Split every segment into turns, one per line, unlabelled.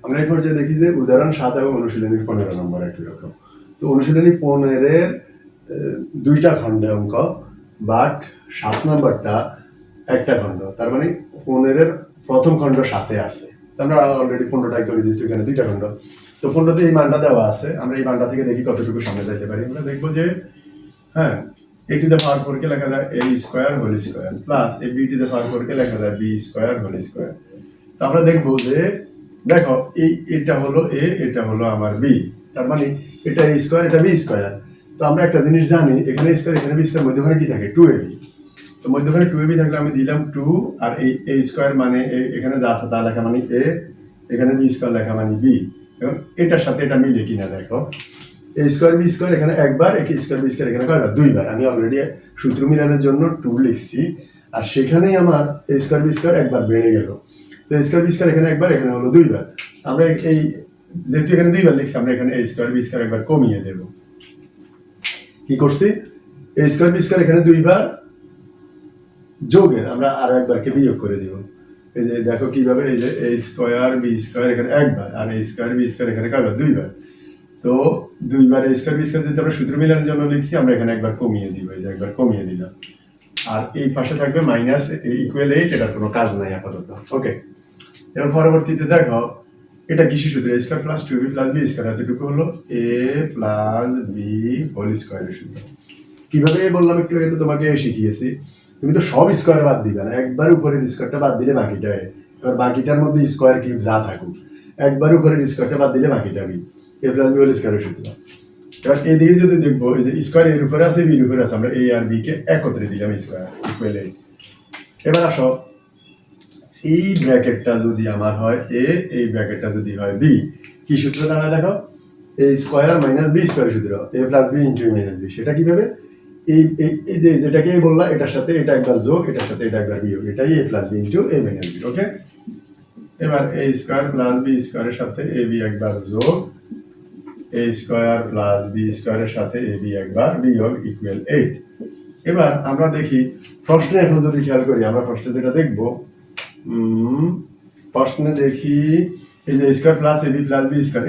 আমরা এই পর্যায়ে দেখি যে উদাহরণ 7 এবং অনুশীলনীর 15 নম্বর একই রকম। তো অনুশীলনী 15-এর দুইটা খণ্ডে অঙ্ক, বাট 7 নম্বরটা একটা খণ্ড। তার মানে 15-এর প্রথম খণ্ড 7-এ আছে। আমরা অলরেডি 15টাই করে দিচ্ছি, এখানে দুইটা খণ্ড। তো 15তে এই মানটা দেওয়া আছে, আমরা এই মানটা থেকে দেখি কতটুকু সামনে যাইতে পারি। আমরা দেখবো যে হ্যাঁ, a to the power 4 কে লেখা যায় a square whole square plus a b to the power 4 কে লেখা যায় b স্কয়ার হোল স্কয়ার। তো আমরা দেখবো যে দেখো এটা হলো a, এটা হলো আমার b, তার মানে এটা a স্কয়ার, এটা b স্কয়ার। তো আমরা একটা জিনিস জানি, এখানে স্কয়ার এখানে b স্কয়ার, মধ্যখানে কি থাকে 2ab। তো মধ্যখানে 2ab থাকলে আমি দিলাম 2, আর এই a স্কয়ার মানে এখানে যা আছে তা লেখা মানে a, এখানে b স্কয়ার লেখা মানে b। এবং এটার সাথে এটা মিলে কিনা দেখো, এ স্কয়ার বি স্কয়ার এখানে একবার, এ স্কয়ার বি স্কয়ার এখানে কয়বার, দুইবার। আমি অলরেডি সূত্র মিলানোর জন্য 2 লিখছি, আর সেখানেই আমার এ স্কয়ার বি স্কয়ার একবার বেড়ে গেল। তো এ স্কয়ার বি স্কয়ার এখানে একবার, এখানে হলো দুইবার। আমরা এই যেহেতু এখানে দুইবার লিখছি, আমরা এখানে এ স্কয়ার বি স্কয়ার একবার কমিয়ে দেব। কি করছি, এ স্কয়ার বি স্কয়ার এখানে দুইবার যোগের আমরা আরো একবারকে বিয়োগ করে দিব। এই যে দেখো কিভাবে, এই যে এ স্কয়ার বি স্কয়ার এখানে একবার, আর এ স্কয়ার বি স্কয়ার এখানে কয়বার, দুইবার। তো দুইবার এ স্কয়ার বি স্কয়ার যেটা আমরা সূত্র মিলানোর জন্য লিখছি, আমরা এখানে একবার কমিয়ে দিব, এই যে একবার কমিয়ে দিলাম। আর এই পাশে থাকবে মাইনাস ইকুয়াল 8, এটার কোনো কাজ নাই আপাতত। ওকে, এবার পরবর্তীতে দেখো এটা কিসের সূত্র, a square plus 2b plus b square, এতটুকু হলো a প্লাস b হোল স্কয়ারের সূত্র। কিভাবে বললাম একটু আগে তো তোমাকে শিখিয়েছি। তুমি তো সব স্কয়ার বাদ দিবে না, একবার উপরের স্কয়ারটা বাদ দিলে বাকিটা। এবার বাকিটার মধ্যে স্কয়ার কিউব যা থাকুক, একবার উপরের স্কয়ারটা বাদ দিলে বাকিটা B, a plus B whole স্কয়ারের সূত্র। এবার এইদিকে যদি দেখবো, এই যে স্কয়ার এর উপরে আছে, বির উপরে আছে, আমরা a আর b কে একত্রে দিলাম স্কয়ার ইকুয়াল 8। এবার আসো, এই ব্র্যাকেটটা যদি আমার হয় a, এই ব্র্যাকেটটা যদি হয় b, কি সূত্র দাঁড়ায় দেখো, a square minus b square সূত্র, a plus b into a minus b। সেটা কিভাবে, এই এই যে যেটাকে বললা, এটার সাথে এটা একবার যোগ, এটার সাথে এটা একবার বিয়োগ, এটাই a plus b into a minus b। ওকে, এবার a স্কয়ার প্লাস b স্কয়ারের সাথে a b একবার যোগ, a স্কয়ার প্লাস b স্কয়ারের সাথে a b একবার বিয়োগ ইকুয়াল 8। এবার আমরা দেখি প্রশ্নে, এখন যদি খেয়াল করি আমরা প্রশ্নে যেটা দেখবো, প্রশ্নে দেখি এই যে square plus AB plus B square,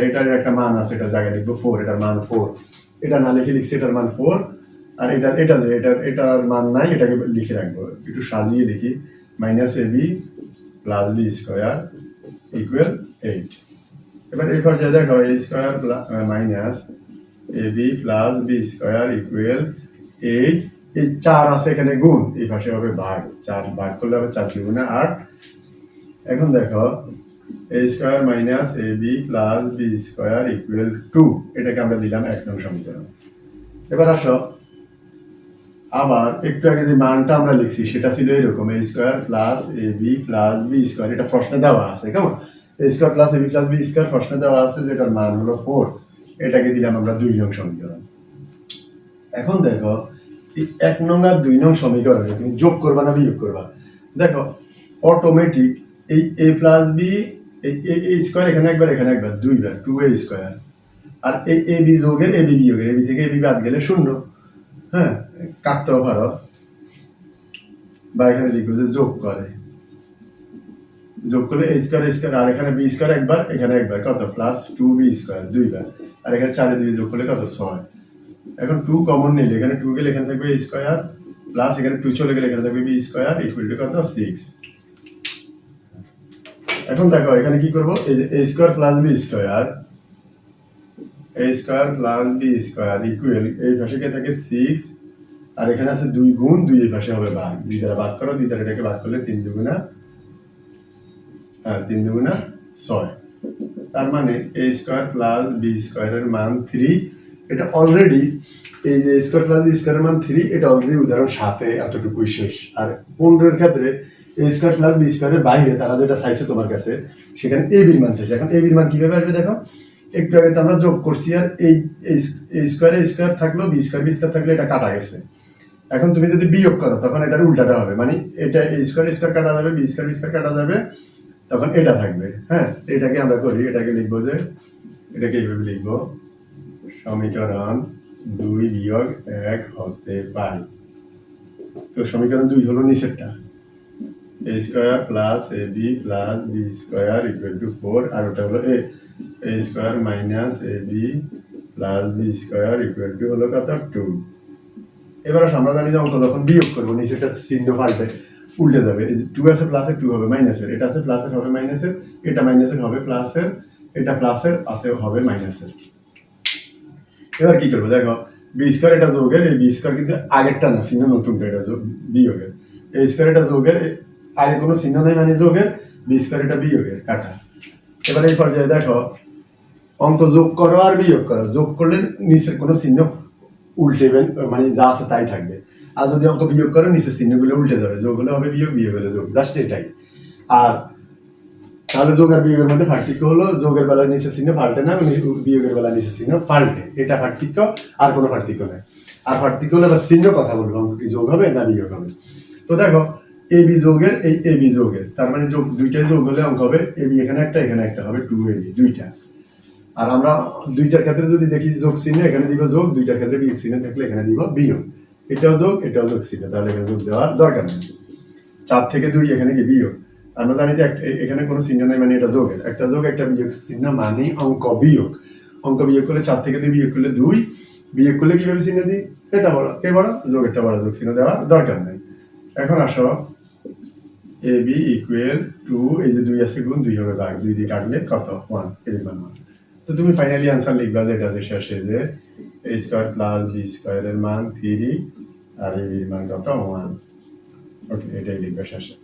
এটার একটা মান আছে, এটার জায়গায় লিখবো 4, এটার মান 4। এটা না লিখে লিখছি এটার মান 4, আর এটার মান নাই, এটাকে লিখে রাখবো, একটু সাজিয়ে লিখি, minus AB plus B square equal 8। এবার এই পর্যায়ে দেখো a square minus AB plus B square equal 8। এই 4 আছে এখানে গুণ, এই পাশে হবে ভাগ, 4 ভাগ করলে হবে 4 দুগুণে 8। এখন দেখো a square minus AB plus B square equal 2, এটাকে আমরা দিলাম 1 নং সমীকরণ। এবার আসো, আবার একটু আগে যে মানটা আমরা লিখছি সেটা ছিল এরকম, a square plus AB plus B square, এটা প্রশ্নে দেওয়া আছে। কেমন, a square plus AB plus B square প্রশ্নে দেওয়া আছে, যেটার মান হলো 4, এটাকে দিলাম আমরা 2 নং সমীকরণ। এখন দেখো এই 1 নং আর 2 নং সমীকরণে তুমি যোগ করবা না বিয়োগ করবা, দেখো অটোমেটিক এই a প্লাস বি, এই a স্কয়ার এখানে একবার, এখানে একবার, দুইবার 2a স্কয়ার, আর এই a b যোগের a b বিয়োগের, a b থেকে a b বাদ গেলে 0। হ্যাঁ, কাটতেও পারো, বা এখানে লিখবো যে যোগ করে, যোগ করলে a স্কয়ার স্কয়ার, আর এখানে b স্কয়ার একবার, এখানে একবার, কত প্লাস 2b স্কয়ার দুইবার, আর এখানে 4 এ 2 যোগ করলে কত 6। এখন 2 কমন নিলে এখানে 2 গেলে এখানে থাকবে a স্কয়ার, প্লাস এখানে 2 চলে গেলে এখানে থাকবে b স্কয়ার ইকুয়াল টু কত 6। এখন দেখো এখানে কি করব, এই যে a square plus b square, a square plus b square equal, এই পাশে কে থাকে 6, আর এখানে আছে 2 গুণ, 2 এই পাশে হবে ভাগ, 2 দ্বারা ভাগ করো, 2 দ্বারা এটাকে ভাগ করলে 3 দুগুণা 6। তার মানে a স্কয়ার প্লাস b স্কয়ারের মান 3। এটা অলরেডি, এই যে স্কয়ার প্লাস বি স্কয়ারের মান 3, এটা অলরেডি উদাহরণ 7-এ এতটুকুই শেষ। আর 15-এর ক্ষেত্রে a স্কয়ার প্লাস বি স্কয়ারের বাইরে তারা যেটা চাইছে তোমার কাছে, সেখানে a বির মান চাইছে। এখন a বির মান কিভাবে আসবে দেখো, একটু আগে তো আমরা যোগ করছি, আর এই স্কয়ার থাকলো, বি স্কয়ার থাকলে এটা কাটা গেছে। এখন তুমি যদি বিয়োগ করো তখন এটার উল্টাটা হবে, মানে এটা a স্কয়ার কাটা যাবে, বি স্কয়ার কাটা যাবে, তখন এটা থাকবে। হ্যাঁ, এটাকে আমরা করি, এটাকে লিখবো যে, এটাকে এইভাবে লিখবো, সমীকরণ 2 বিয়োগ 1 হতে পারে। তো সমীকরণ 2 হলো নিচেরটা, A square plus A B plus B square equal to 4, আর ওটা হলো A square minus A B plus B square equal to হলো কত 2। এবার আমরা জানি যে অঙ্ক যখন বিয়োগ করবো নিচেটা চিহ্ন পাল্টে উল্টে যাবে। এই 2 আছে প্লাসের, 2 হবে মাইনাসের, এটা আছে প্লাসের হবে মাইনাসের, এটা মাইনাসের হবে প্লাসের, এটা প্লাসের আছে হবে মাইনাসের। এবার কি করবো দেখো, বি স্কোয়ার এটা যোগের, এই বি স্কোয়ার কিন্তু আগেরটা না, চিহ্ন নতুনটা, এটা বিয়োগের। এই স্কোয়ার এটা যোগের, আগে কোনো চিহ্ন নেই মানে যোগের, বি স্কোয়ার এটা বিয়োগের কাটা। এবার এই পর্যায়ে দেখো অঙ্ক যোগ করো আর বিয়োগ করো, যোগ করলে নিচের কোনো চিহ্ন উল্টেবেন, মানে যা আছে তাই থাকবে। আর যদি অঙ্ক বিয়োগ করো নিচের চিহ্নগুলো উল্টে যাবে, যোগ হলে হবে বিয়োগ, বিয়োগ হলে যোগ, জাস্ট এটাই। আর তাহলে যোগ আর বিয়োগের মধ্যে পার্থক্য হলো যোগের বেলায় নিচের চিহ্ন পাল্টে না, বিয়োগের বেলায় নিচের চিহ্ন পাল্টে, এটা পার্থক্য, আর কোনো পার্থক্য নেই। আর পার্থক্য হলে আবার চিহ্ন কথা বলবো, অঙ্ক কি যোগ হবে না বিয়োগ হবে। তো দেখো এ বি যোগের, এই এ বি যোগের, তার মানে যোগ দুইটাই যোগ হলে অঙ্ক হবে এ বি এখানে একটা হবে 2 এ বি, দুইটা। আর আমরা দুইটার ক্ষেত্রে যদি দেখি যোগ চিহ্ন এখানে দিব যোগ, দুইটার ক্ষেত্রে বিয়োগ চিহ্ন থাকলে এখানে দিব বিয়োগ, এটাও যোগ এটাও যোগ চিহ্ন, তাহলে এখানে যোগ দেওয়ার দরকার নেই। 4 থেকে 2 এখানে কি বিয়োগ, আমরা জানি যে এখানে কোনো চিহ্ন নেই মানে এটা যোগের, একটা যোগ একটা বিয়োগ চিহ্ন মানে অঙ্ক বিয়োগ। অঙ্ক বিয়োগ করলে 4 থেকে 2 বিয়োগ করলে 2, বিয়োগ করলে কিভাবে চিহ্ন দিই, এটা বড় কে বড়, যোগ একটা বড়, যোগ চিহ্ন দেওয়ার দরকার নেই। এখন আসো এ বি ইকুয়াল টু, এই যে 2 আছে গুণ 2 হবে ভাগ, 2 দিয়ে কাটলে কত 1, এর মান 1। তো তুমি ফাইনালি আনসার লিখবা যেটা যে শেষে যে এ স্কোয়ার প্লাস বি স্কোয়ারের মান 3 আর এর মান কত 1। ওকে, এটাই লিখবে শেষে।